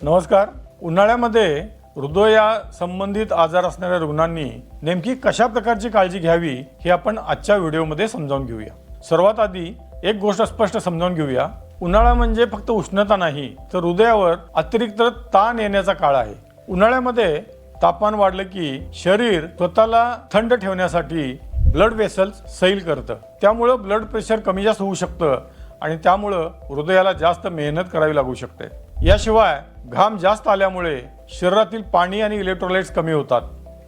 नमस्कार. उन्हाळ्यामध्ये हृदया संबंधित आजार असणाऱ्या रुग्णांनी नेमकी कशा प्रकारची काळजी घ्यावी हे आपण आजच्या व्हिडिओमध्ये समजावून घेऊया. सर्वात आधी एक गोष्ट स्पष्ट समजावून घेऊया. उन्हाळा म्हणजे फक्त उष्णता नाही, तर हृदयावर अतिरिक्त ताण येण्याचा काळ आहे. उन्हाळ्यामध्ये तापमान वाढलं की शरीर स्वतःला थंड ठेवण्यासाठी ब्लड वेसल्स सैल करतं. त्यामुळं ब्लड प्रेशर कमी जास्त होऊ शकतं आणि त्यामुळं हृदयाला जास्त मेहनत करावी लागू शकते. याशिवाय घाम जास्त आल्यामुळे शरीरातील पाणी आणि इलेक्ट्रोलाइट्स कमी होतात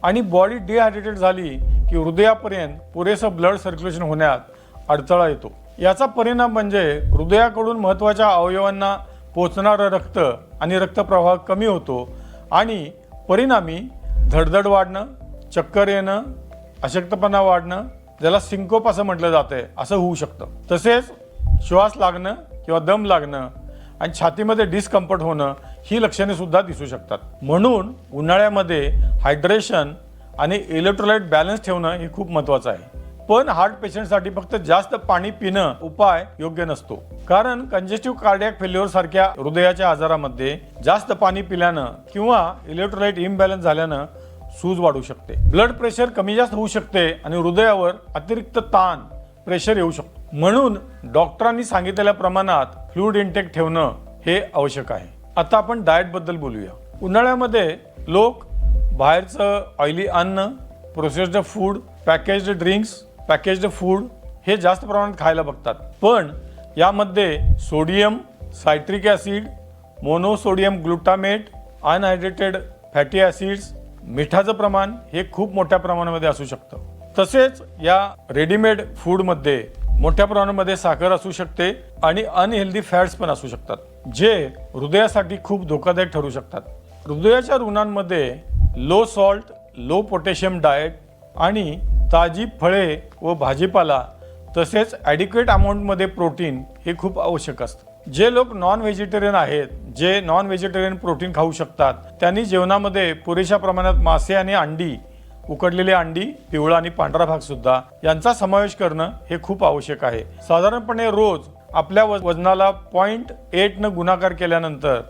आणि बॉडी डिहायड्रेटेड झाली की हृदयापर्यंत पुरेसं ब्लड सर्क्युलेशन होण्यात अडथळा येतो. याचा परिणाम म्हणजे हृदयाकडून महत्त्वाच्या अवयवांना पोचणारं रक्त आणि रक्तप्रवाह कमी होतो आणि परिणामी धडधड वाढणं, चक्कर येणं, अशक्तपणा वाढणं, ज्याला सिंकोप असं म्हटलं जातंय, असं होऊ शकतं. तसेच श्वास लागणं किंवा दम लागणं आणि छातीमध्ये डिस्कम्फर्ट होणं ही लक्षणे सुद्धा दिसू शकतात. म्हणून उन्हाळ्यामध्ये हायड्रेशन आणि इलेक्ट्रोलाइट बॅलन्स ठेवणं हे खूप महत्त्वाचं आहे. पण हार्ट पेशंटसाठी फक्त जास्त पाणी पिणं उपाय योग्य नसतो, कारण कंजेस्टिव्ह कार्डियक फेल्युअर सारख्या हृदयाच्या आजारामध्ये जास्त पाणी पिल्यानं किंवा इलेक्ट्रोलाइट इम्बॅलन्स झाल्यानं सूज वाढू शकते, ब्लड प्रेशर कमी जास्त होऊ शकते आणि हृदयावर अतिरिक्त ताण प्रेशर येऊ शकतो. म्हणून डॉक्टरांनी सांगितलेल्या प्रमाणात फ्लुइड इंटेक ठेवणं हे आवश्यक आहे. आता आपण डाएट बद्दल बोलूया. उन्हाळ्यामध्ये लोक बाहेरचं ऑइली अन्न, processed food, packaged drinks, packaged food हे जास्त प्रमाणात खायला बघतात. पण यामध्ये sodium, citric acid, monosodium glutamate, anhydrated fatty acids, मिठाचं प्रमाण हे खूप मोठ्या प्रमाणामध्ये असू शकतं. तसेच या रेडीमेड फूडमध्ये मोठ्या प्रमाणामध्ये साखर असू शकते आणि अनहेल्दी फॅट्स पण असू शकतात, जे हृदयासाठी खूप धोकादायक ठरू शकतात. हृदयाच्या रुग्णांमध्ये low salt, low potassium diet आणि ताजी फळे व भाजीपाला तसेच ॲडिक्वेट अमाऊंटमध्ये प्रोटीन हे खूप आवश्यक असतं. जे लोक नॉन व्हेजिटेरियन आहेत, जे नॉन व्हेजिटेरियन प्रोटीन खाऊ शकतात, त्यांनी जेवणामध्ये पुरेशा प्रमाणात मासे आणि अंडी, उकडलेली अंडी, पिवळा आणि पांढरा भाग सुद्धा यांचा समावेश करणं हे खूप आवश्यक आहे. साधारणपणे रोज आपल्या वजनाला 0.8 न गुणाकार केल्यानंतर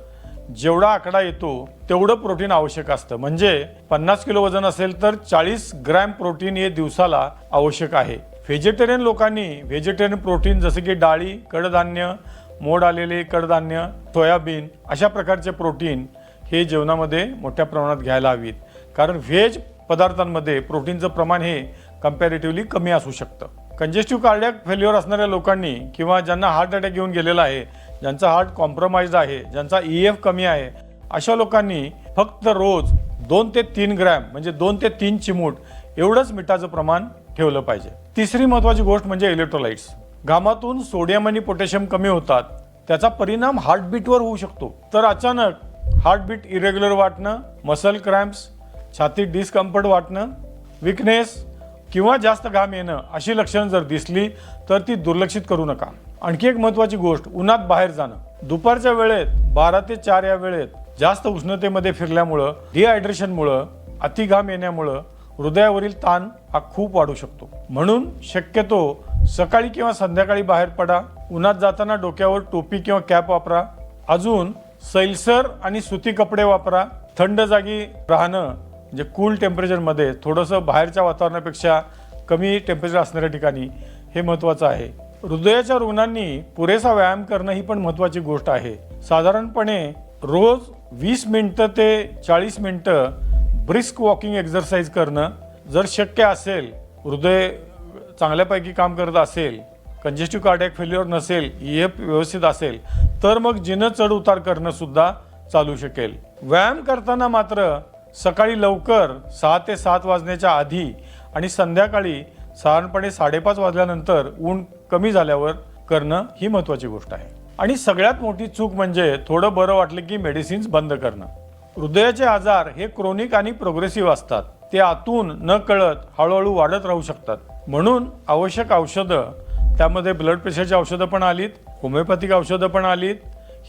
जेवढा आकडा येतो तेवढं प्रोटीन आवश्यक असतं. म्हणजे 50 किलो वजन असेल तर 40 ग्रॅम प्रोटीन हे दिवसाला आवश्यक आहे. व्हेजिटेरियन लोकांनी व्हेजिटेरियन प्रोटीन जसे की डाळी, कडधान्य, मोड आलेले कडधान्य, सोयाबीन अशा प्रकारचे प्रोटीन हे जेवणामध्ये मोठ्या प्रमाणात घ्यायला हवीत, कारण व्हेज पदार्थांमध्ये प्रोटीनचं प्रमाण हे कम्पॅरेटिव्हली कमी असू शकतं. कंजेस्टिव्ह कार्डियक फेल्युअर असणाऱ्या लोकांनी किंवा ज्यांना हार्ट अटॅक येऊन गेलेला आहे, ज्यांचा हार्ट कॉम्प्रोमाइज्ड आहे, ज्यांचा EF कमी आहे, अशा लोकांनी फक्त रोज 2 ते 3 ग्रॅम म्हणजे 2 ते 3 चिमूट एवढंच मिठाचं प्रमाण ठेवलं पाहिजे. तिसरी महत्त्वाची गोष्ट म्हणजे इलेक्ट्रोलाइट्स. घामातून सोडियम आणि पोटॅशियम कमी होतात, त्याचा परिणाम हार्टबीटवर होऊ शकतो. तर अचानक हार्टबीट इरेग्युलर वाटणं, मसल क्रॅम्प्स, छातीत डिस्कम्फर्ट वाटणं, विकनेस किंवा जास्त घाम येणं अशी लक्षणं जर दिसली तर ती दुर्लक्षित करू नका. आणखी एक महत्त्वाची गोष्ट, उन्हात बाहेर जाणं. दुपारच्या वेळेत 12 ते 4 या वेळेत जास्त उष्णतेमध्ये फिरल्यामुळं, डिहायड्रेशनमुळं, अतिघाम येण्यामुळं हृदयावरील ताण हा खूप वाढू शकतो. म्हणून शक्यतो सकाळी किंवा संध्याकाळी बाहेर पडा. उन्हात जाताना डोक्यावर टोपी किंवा कॅप वापरा. अजून सैलसर आणि सुती कपडे वापरा. थंड जागी राहणं म्हणजे कूल टेम्परेचरमध्ये, थोडंसं बाहेरच्या वातावरणापेक्षा कमी टेम्परेचर असणाऱ्या ठिकाणी हे महत्त्वाचं आहे. हृदयाच्या रुग्णांनी पुरेसा व्यायाम करणं ही पण महत्त्वाची गोष्ट आहे. साधारणपणे रोज 20 मिनिटं ते 40 मिनिटं ब्रिस्क वॉकिंग एक्झरसाइज करणं जर शक्य असेल, हृदय चांगल्यापैकी काम करत असेल, कंजेस्टिव्ह कार्डियक फेल्युअर नसेल, EF व्यवस्थित असेल, तर मग जिनं चढ उतार करणं सुद्धा चालू शकेल. व्यायाम करताना मात्र सकाळी लवकर 6 ते 7 वाजण्याच्या आधी आणि संध्याकाळी साधारणपणे 5:30 वाजल्यानंतर ऊन कमी झाल्यावर करणं ही महत्त्वाची गोष्ट आहे. आणि सगळ्यात मोठी चूक म्हणजे थोडं बरं वाटलं की मेडिसिन्स बंद करणं. हृदयाचे आजार हे क्रोनिक आणि प्रोग्रेसिव्ह असतात. ते आतून न कळत हळूहळू वाढत राहू शकतात. म्हणून आवश्यक औषधं, त्यामध्ये ब्लड प्रेशरची औषधं पण आलीत, होमिओपॅथिक औषधं पण आलीत,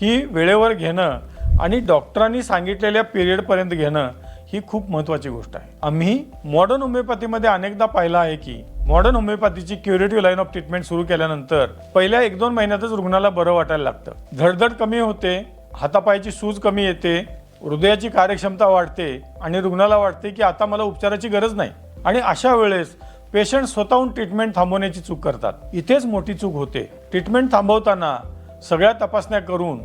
ही वेळेवर घेणं आणि डॉक्टरांनी सांगितलेल्या पिरियडपर्यंत घेणं ही खूप महत्त्वाची गोष्ट आहे. आम्ही मॉडर्न होमिओपॅथीमध्ये अनेकदा पाहिलं आहे की मॉडर्न होमिओपॅथीची क्युरेटिव्ह लाईन ऑफ ट्रीटमेंट सुरू केल्यानंतर पहिल्या 1-2 महिन्यातच रुग्णाला बरं वाटायला लागतं. धडधड कमी होते, हातापायाची सूज कमी येते, हृदयाची कार्यक्षमता वाढते आणि रुग्णाला वाटते की आता मला उपचाराची गरज नाही. आणि अशा वेळेस पेशंट स्वतःहून ट्रीटमेंट थांबवण्याची चूक करतात. इथेच मोठी चूक होते. ट्रीटमेंट थांबवताना सगळ्या तपासण्या करून,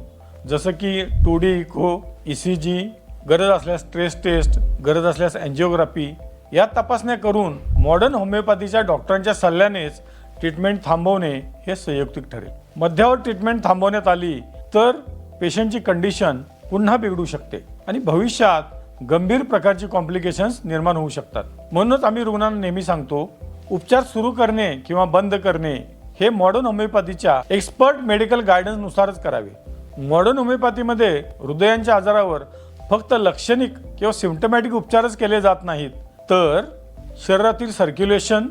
जसं की 2D इको, ECG, गरज असल्यास स्ट्रेस टेस्ट, गरज असल्यास एन्जिओग्राफी, या तपासण्या करून मॉडर्न होमिओपॅथीच्या डॉक्टरांच्या सल्ल्यानेच ट्रीटमेंट थांबवणे हे संयुक्तिक ठरेल. मध्यावर ट्रीटमेंट थांबवण्यात आली तर पेशंटची कंडिशन पुन्हा बिघडू शकते आणि भविष्यात गंभीर प्रकारची कॉम्प्लिकेशन्स निर्माण होऊ शकतात. म्हणूनच आम्ही रुग्णांना नेहमी सांगतो, उपचार सुरू करणे किंवा बंद करणे हे मॉडर्न होमिओपॅथीच्या एक्सपर्ट मेडिकल गायडन्स नुसारच करावे. मॉडर्न होमिओपॅथीमध्ये हृदयांच्या आजारावर फक्त लक्षणिक किंवा सिम्प्टमॅटिक उपचारच केले जात नाहीत, तर शरीरातील सर्क्युलेशन,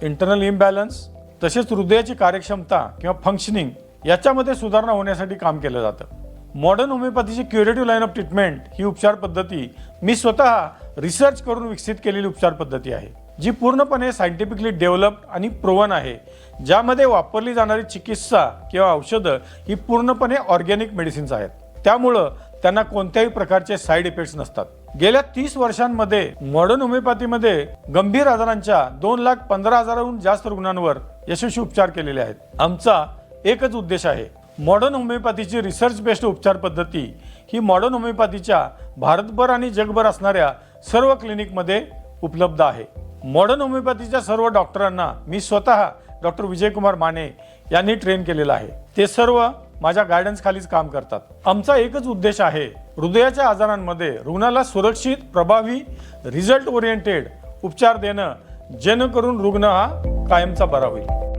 इंटरनल इम्बॅलन्स तसेच हृदयाची कार्यक्षमता किंवा फंक्शनिंग याच्यामध्ये सुधारणा होण्यासाठी काम केलं जातं. मॉडर्न होमिओपॅथीची क्युरेटिव्ह लाईन ऑफ ट्रीटमेंट ही उपचार पद्धती मी स्वतः रिसर्च करून विकसित केलेली उपचार पद्धती आहे, जी पूर्णपणे सायंटिफिकली डेव्हलप्ड आणि प्रोवन आहे, ज्यामध्ये वापरली जाणारी चिकित्सा किंवा औषधं ही पूर्णपणे ऑर्गॅनिक मेडिसिन्स आहेत. त्यामुळं त्यांना कोणत्याही प्रकारचे साईड इफेक्ट्स नसतात. गेल्या 30 वर्षांमध्ये मॉडर्न होमिओपॅथीमध्ये गंभीर आजारांच्या 2,15,000हून जास्त रुग्णांवर यशस्वी उपचार केलेले आहेत. आमचा एकच उद्देश आहे, मॉडर्न होमिओपॅथीची रिसर्च बेस्ड उपचार पद्धती ही मॉडर्न होमिओपॅथीच्या भारतभर आणि जगभर असणाऱ्या सर्व क्लिनिकमध्ये उपलब्ध आहे. मॉडर्न होमिओपॅथीच्या सर्व डॉक्टरांना मी स्वतः डॉक्टर विजयकुमार माने यांनी ट्रेन केलेलं आहे. ते सर्व माझ्या गायडन्स खालीच काम करतात. आमचा एकच उद्देश आहे, हृदयाच्या आजारांमध्ये रुग्णाला सुरक्षित, प्रभावी, रिझल्ट ओरिएंटेड उपचार देणं, जेणेकरून रुग्ण हा कायमचा बरा होईल.